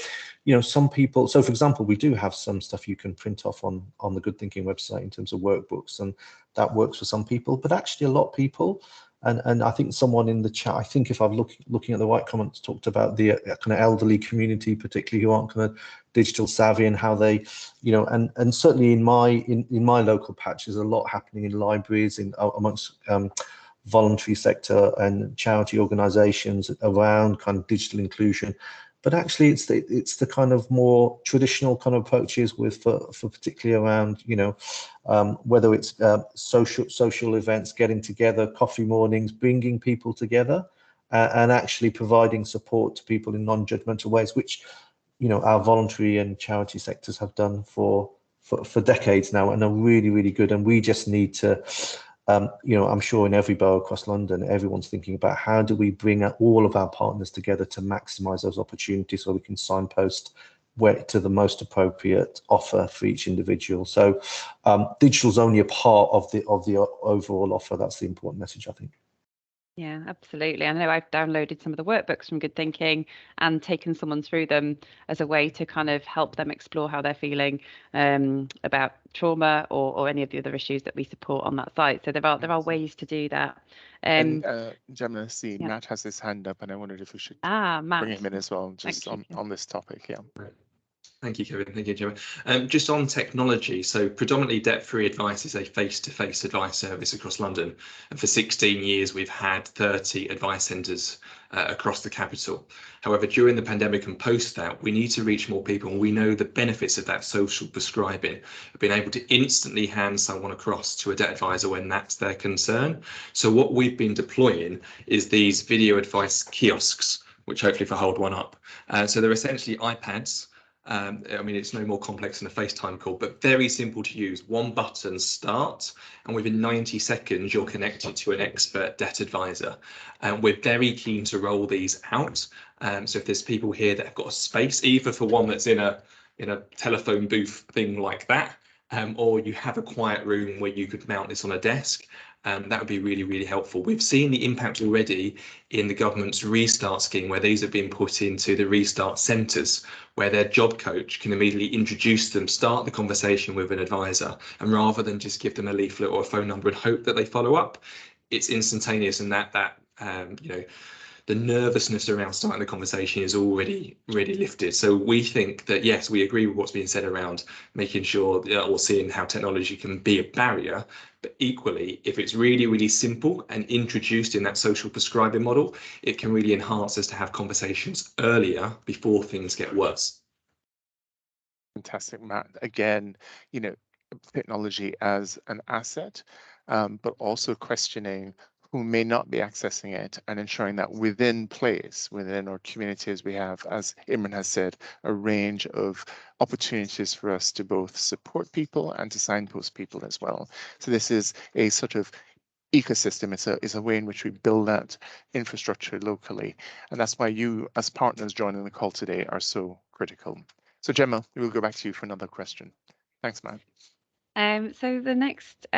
some people. So, for example, we do have some stuff you can print off on the Good Thinking website in terms of workbooks, and that works for some people. But actually, a lot of people. And I think someone in the chat, I think if I'm looking at the right comments, talked about the kind of elderly community, particularly who aren't kind of digital savvy, and how they, and certainly in my local patch, there's a lot happening in libraries, amongst voluntary sector and charity organisations around kind of digital inclusion. But actually, it's the kind of more traditional kind of approaches for particularly around, whether it's social events, getting together, coffee mornings, bringing people together, and actually providing support to people in non-judgmental ways, which our voluntary and charity sectors have done for decades now, and are really, really good. And we just need to. I'm sure in every borough across London, everyone's thinking about how do we bring all of our partners together to maximise those opportunities, so we can signpost where to the most appropriate offer for each individual. So digital is only a part of the overall offer. That's the important message, I think. Yeah, absolutely. I know I've downloaded some of the workbooks from Good Thinking and taken someone through them as a way to kind of help them explore how they're feeling about trauma or any of the other issues that we support on that site. So there are ways to do that. Gemma, see, yeah. Matt has his hand up, and I wondered if we should Matt. bring him in as well, just on this topic. Yeah. Thank you, Kevin. Thank you, Gemma. Just on technology, so predominantly Debt-Free Advice is a face-to-face advice service across London. And for 16 years, we've had 30 advice centres across the capital. However, during the pandemic and post that, we need to reach more people. And we know the benefits of that social prescribing, of being able to instantly hand someone across to a debt advisor when that's their concern. So what we've been deploying is these video advice kiosks, which hopefully if I hold one up. So they're essentially iPads. It's no more complex than a FaceTime call, but very simple to use. One button, start, and within 90 seconds, you're connected to an expert debt advisor. And we're very keen to roll these out. So if there's people here that have got a space, either for one that's in a telephone booth thing like that, or you have a quiet room where you could mount this on a desk, that would be really, really helpful. We've seen the impact already in the government's Restart scheme, where these have been put into the Restart centres, where their job coach can immediately introduce them, start the conversation with an advisor, and rather than just give them a leaflet or a phone number and hope that they follow up, it's instantaneous, and that the nervousness around starting the conversation is already really lifted. So we think that, yes, we agree with what's being said around making sure or seeing how technology can be a barrier, but equally, if it's really, really simple and introduced in that social prescribing model, it can really enhance us to have conversations earlier before things get worse. Fantastic, Matt. Again, technology as an asset. but also questioning who may not be accessing it and ensuring that within our communities, we have, as Imran has said, a range of opportunities for us to both support people and to signpost people as well. So this is a sort of ecosystem. It's a way in which we build that infrastructure locally. And that's why you, as partners joining the call today, are so critical. So Gemma, we'll go back to you for another question. Thanks, Matt. So the next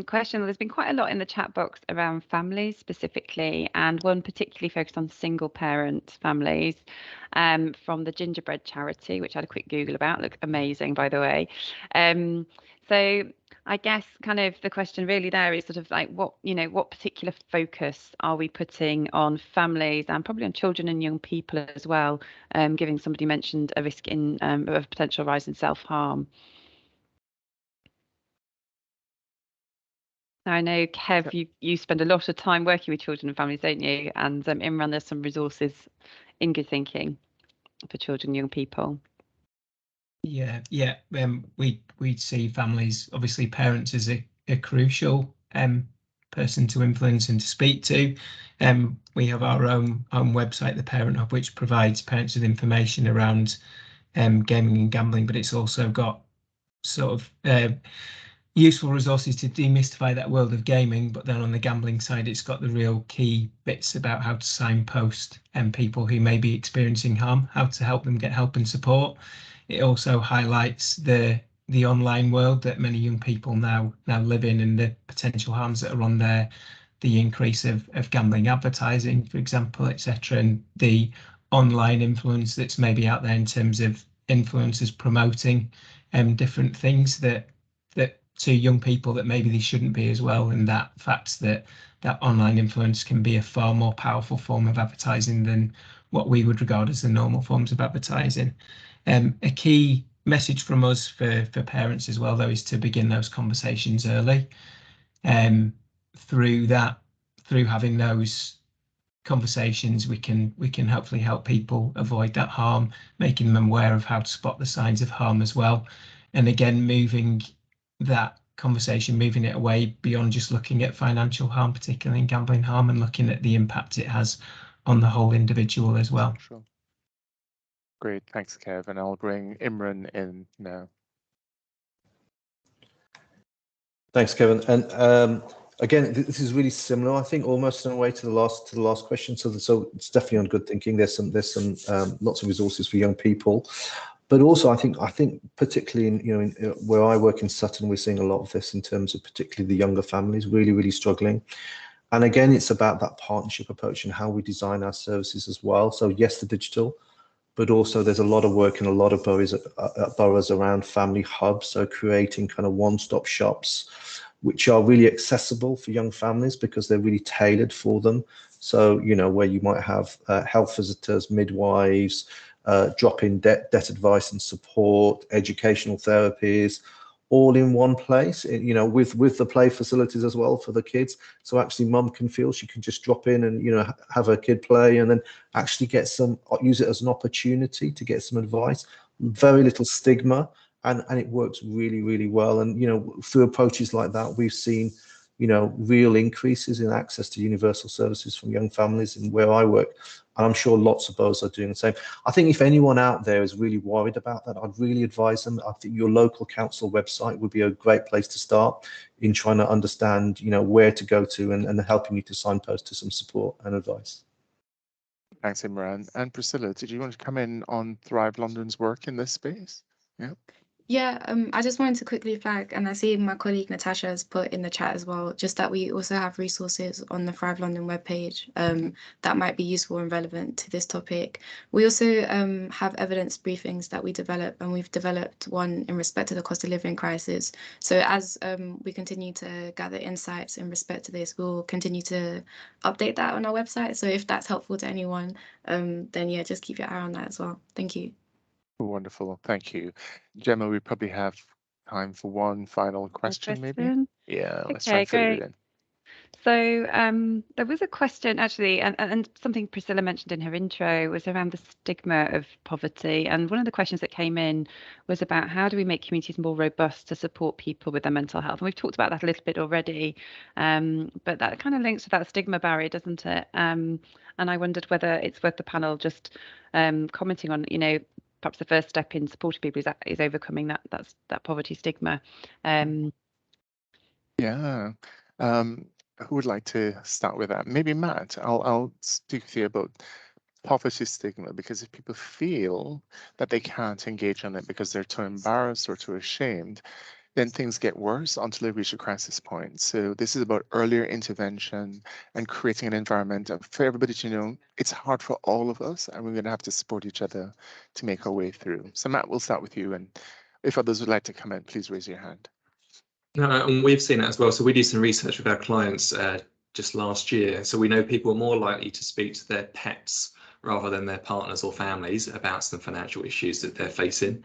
question, there's been quite a lot in the chat box around families specifically, and one particularly focused on single parent families from the Gingerbread Charity, which I had a quick Google about. Looks amazing, by the way. So I guess kind of the question really there is sort of like what particular focus are we putting on families and probably on children and young people as well, given somebody mentioned a risk of a potential rise in self-harm. Now, I know, Kev, you spend a lot of time working with children and families, don't you? And Imran, there's some resources in Good Thinking for children and young people. Yeah. We see families, obviously parents as a crucial person to influence and to speak to. We have our own website, the Parent Hub, which provides parents with information around gaming and gambling, but it's also got sort of useful resources to demystify that world of gaming. But then on the gambling side, it's got the real key bits about how to signpost people who may be experiencing harm, how to help them get help and support. It also highlights the online world that many young people now live in and the potential harms that are on there, the increase of gambling advertising, for example, etc., and the online influence that's maybe out there in terms of influencers promoting different things that to young people that maybe they shouldn't be as well, and that fact that online influence can be a far more powerful form of advertising than what we would regard as the normal forms of advertising. A key message from us for parents as well, though, is to begin those conversations early. Through having those conversations, we can hopefully help people avoid that harm, making them aware of how to spot the signs of harm as well. And again, moving that conversation, moving it away beyond just looking at financial harm, particularly in gambling harm, and looking at the impact it has on the whole individual as well. Sure. Great, thanks, Kev. And I'll bring Imran in now. Thanks, Kevin. And again, this is really similar, I think, almost in a way to the last question. So it's definitely on Good Thinking. There's some lots of resources for young people. But also, I think particularly in where I work in Sutton, we're seeing a lot of this in terms of particularly the younger families really struggling. And again, it's about that partnership approach and how we design our services as well. So yes, the digital, but also there's a lot of work in a lot of boroughs around family hubs. So creating kind of one-stop shops, which are really accessible for young families because they're really tailored for them. So where you might have health visitors, midwives, drop-in debt advice and support, educational therapies, all in one place, with the play facilities as well for the kids. So actually mum can feel she can just drop in and, have her kid play and then actually use it as an opportunity to get some advice. Very little stigma, and it works really well. And, through approaches like that, we've seen, real increases in access to universal services from young families and where I work. And I'm sure lots of those are doing the same. I think if anyone out there is really worried about that, I'd really advise them. I think your local council website would be a great place to start in trying to understand, where to go to and helping you to signpost to some support and advice. Thanks, Imran. And Priscilla, did you want to come in on Thrive London's work in this space? Yeah. Yeah, I just wanted to quickly flag, and I see my colleague Natasha has put in the chat as well, just that we also have resources on the Thrive London webpage that might be useful and relevant to this topic. We also have evidence briefings that we develop, and we've developed one in respect to the cost of living crisis. So as we continue to gather insights in respect to this, we'll continue to update that on our website. So if that's helpful to anyone, then yeah, just keep your eye on that as well. Thank you. Wonderful, thank you. Gemma, we probably have time for one final question, maybe? Yeah, let's try and fit it in. So there was a question actually, and something Priscilla mentioned in her intro was around the stigma of poverty. And one of the questions that came in was about how do we make communities more robust to support people with their mental health? And we've talked about that a little bit already, but that kind of links to that stigma barrier, doesn't it? And I wondered whether it's worth the panel just commenting on, you know, perhaps the first step in supporting people is overcoming that poverty stigma. Yeah. Who would like to start with that? Maybe Matt. I'll speak to you about poverty stigma, because if people feel that they can't engage on it because they're too embarrassed or too ashamed, then things get worse until they reach a crisis point. So this is about earlier intervention and creating an environment for everybody to know it's hard for all of us, and we're going to have to support each other to make our way through. So Matt, we'll start with you, and if others would like to comment, please raise your hand. No, and we've seen it as well. So we do some research with our clients just last year. So we know people are more likely to speak to their pets rather than their partners or families about some financial issues that they're facing.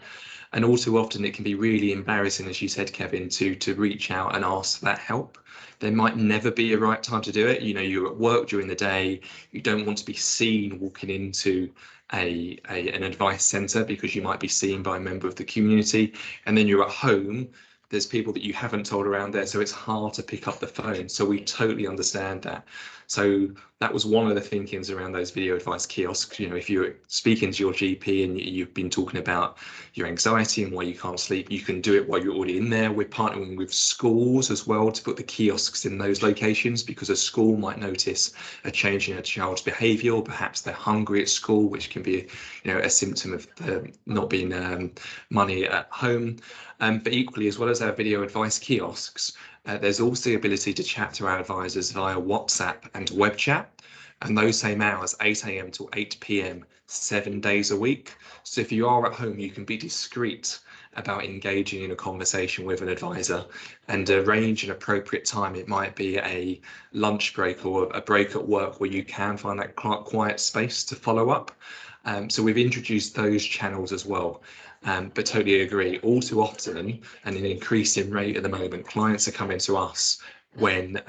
And all too often it can be really embarrassing, as you said, Kevin, to reach out and ask for that help. There might never be a right time to do it. You know, you're at work during the day, you don't want to be seen walking into an advice centre because you might be seen by a member of the community, and then you're at home. There's people that you haven't told around there, so it's hard to pick up the phone. So we totally understand that. So that was one of the thinkings around those video advice kiosks. You know, if you're speaking to your GP and you've been talking about your anxiety and why you can't sleep, you can do it while you're already in there. We're partnering with schools as well to put the kiosks in those locations, because a school might notice a change in a child's behaviour, or perhaps they're hungry at school, which can be, you know, a symptom of not being money at home. But equally, as well as our video advice kiosks, there's also the ability to chat to our advisors via WhatsApp and web chat, and those same hours, 8 AM till 8 PM, 7 days a week. So if you are at home, you can be discreet about engaging in a conversation with an advisor and arrange an appropriate time. It might be a lunch break or a break at work where you can find that quiet space to follow up. So we've introduced those channels as well. But totally agree, all too often, and in an increasing rate at the moment, clients are coming to us when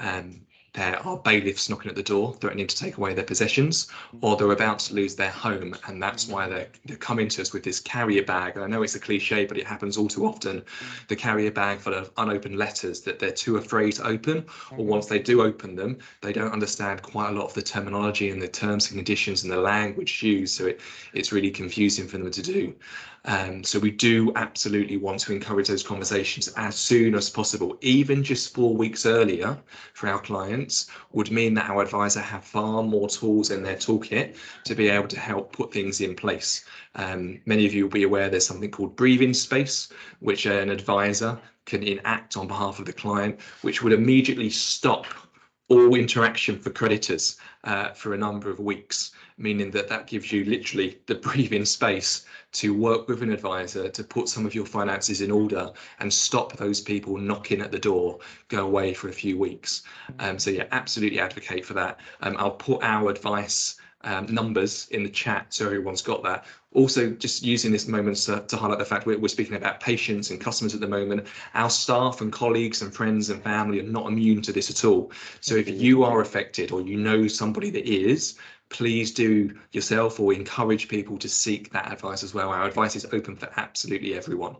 there are bailiffs knocking at the door, threatening to take away their possessions, or they're about to lose their home, and that's why they're coming to us with this carrier bag. And I know it's a cliche, but it happens all too often. The carrier bag full of unopened letters that they're too afraid to open, or once they do open them, they don't understand quite a lot of the terminology and the terms and conditions and the language used, so it's really confusing for them to do. So we do absolutely want to encourage those conversations as soon as possible. Even just 4 weeks earlier for our clients would mean that our advisor have far more tools in their toolkit to be able to help put things in place. Many of you will be aware there's something called breathing space, which an advisor can enact on behalf of the client, which would immediately stop all interaction for creditors for a number of weeks, meaning that gives you literally the breathing space to work with an advisor to put some of your finances in order and stop those people knocking at the door, go away for a few weeks. So yeah, absolutely advocate for that. I'll put our advice numbers in the chat so everyone's got that. Also, just using this moment to highlight the fact we're speaking about patients and customers at the moment. Our staff and colleagues and friends and family are not immune to this at all. So if you are affected or you know somebody that is, please do yourself or encourage people to seek that advice as well. Our advice is open for absolutely everyone.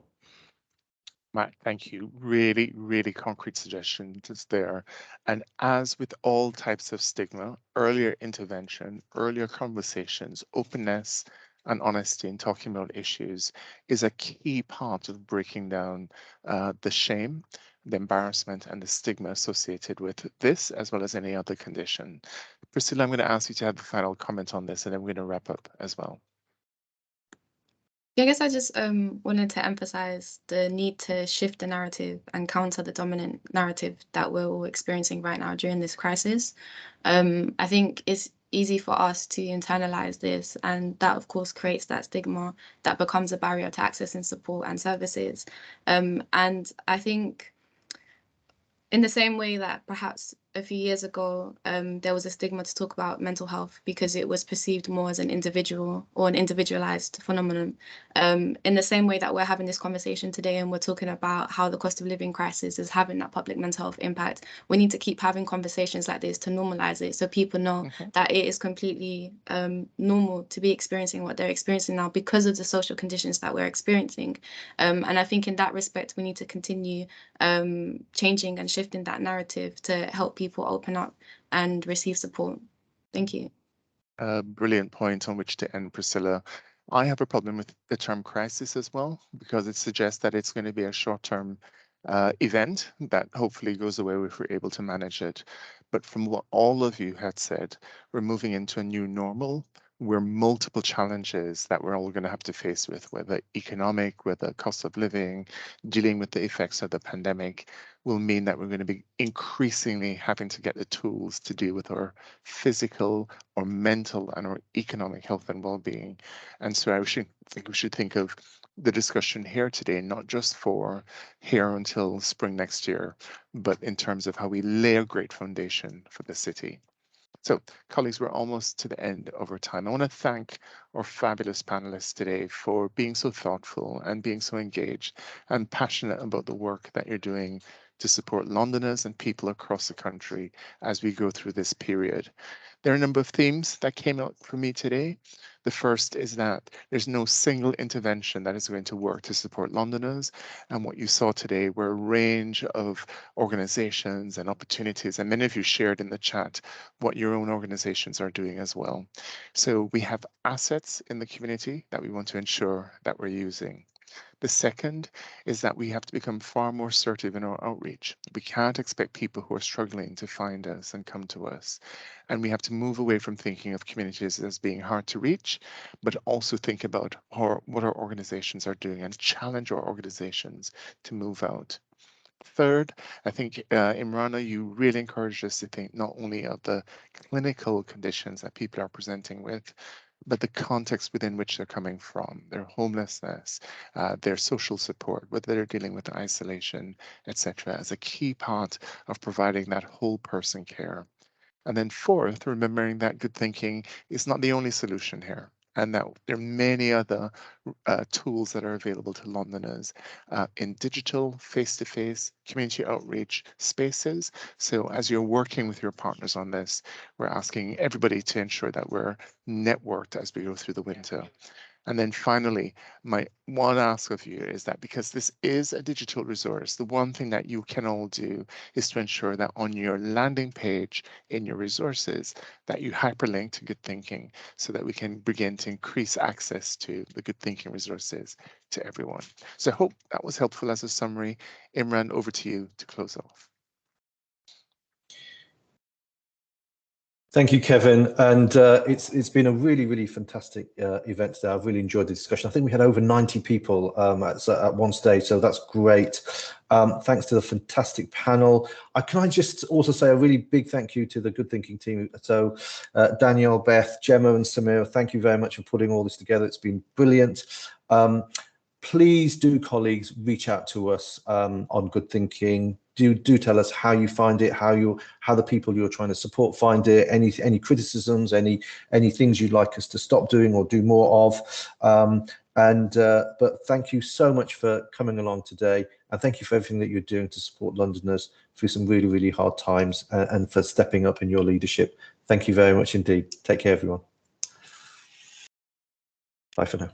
Matt, thank you. Really, really concrete suggestions there. And as with all types of stigma, earlier intervention, earlier conversations, openness and honesty in talking about issues is a key part of breaking down the shame, the embarrassment and the stigma associated with this, as well as any other condition. Priscilla, I'm going to ask you to have the final comment on this, and then we're going to wrap up as well. Yeah, I guess I just wanted to emphasize the need to shift the narrative and counter the dominant narrative that we're all experiencing right now during this crisis. I think it's easy for us to internalize this, and that of course creates that stigma that becomes a barrier to accessing support and services. And I think in the same way that perhaps a few years ago, there was a stigma to talk about mental health because it was perceived more as an individual or an individualized phenomenon. In the same way that we're having this conversation today and we're talking about how the cost of living crisis is having that public mental health impact, we need to keep having conversations like this to normalize it so people know that it is completely normal to be experiencing what they're experiencing now because of the social conditions that we're experiencing. And I think in that respect, we need to continue changing and shifting that narrative to help people open up and receive support. Thank you. Brilliant point on which to end, Priscilla. I have a problem with the term crisis as well, because it suggests that it's going to be a short-term event that hopefully goes away if we're able to manage it. But from what all of you had said, we're moving into a new normal where multiple challenges that we're all going to have to face with, whether economic, whether cost of living, dealing with the effects of the pandemic, will mean that we're going to be increasingly having to get the tools to deal with our physical or mental and our economic health and well-being. And so I think we should think of the discussion here today, not just for here until spring next year, but in terms of how we lay a great foundation for the city. So, colleagues, we're almost to the end of our time. I want to thank our fabulous panelists today for being so thoughtful and being so engaged and passionate about the work that you're doing to support Londoners and people across the country as we go through this period. There are a number of themes that came out for me today. The first is that there's no single intervention that is going to work to support Londoners. And what you saw today were a range of organizations and opportunities. And many of you shared in the chat what your own organizations are doing as well. So we have assets in the community that we want to ensure that we're using. The second is that we have to become far more assertive in our outreach. We can't expect people who are struggling to find us and come to us. And we have to move away from thinking of communities as being hard to reach, but also think about what our organizations are doing and challenge our organizations to move out. Third, I think, Imrana, you really encouraged us to think not only of the clinical conditions that people are presenting with, but the context within which they're coming from, their homelessness, their social support, whether they're dealing with isolation, etc., as a key part of providing that whole person care. And then fourth, remembering that good thinking is not the only solution here, and that there are many other tools that are available to Londoners in digital, face-to-face, community outreach spaces. So as you're working with your partners on this, we're asking everybody to ensure that we're networked as we go through the winter. And then finally, my one ask of you is that because this is a digital resource, the one thing that you can all do is to ensure that on your landing page in your resources, that you hyperlink to Good Thinking so that we can begin to increase access to the Good Thinking resources to everyone. So I hope that was helpful as a summary. Imran, over to you to close off. Thank you, Kevin. And it's been a really, really fantastic event today. I've really enjoyed the discussion. I think we had over 90 people at one stage, so that's great. Thanks to the fantastic panel. Can I just also say a really big thank you to the Good Thinking team. So Danielle, Beth, Gemma and Samir, thank you very much for putting all this together. It's been brilliant. Please do, colleagues, reach out to us on Good Thinking. Do tell us how you find it, how the people you're trying to support find it, any criticisms, any things you'd like us to stop doing or do more of. But thank you so much for coming along today, and thank you for everything that you're doing to support Londoners through some really, really hard times, and for stepping up in your leadership. Thank you very much indeed. Take care, everyone. Bye for now.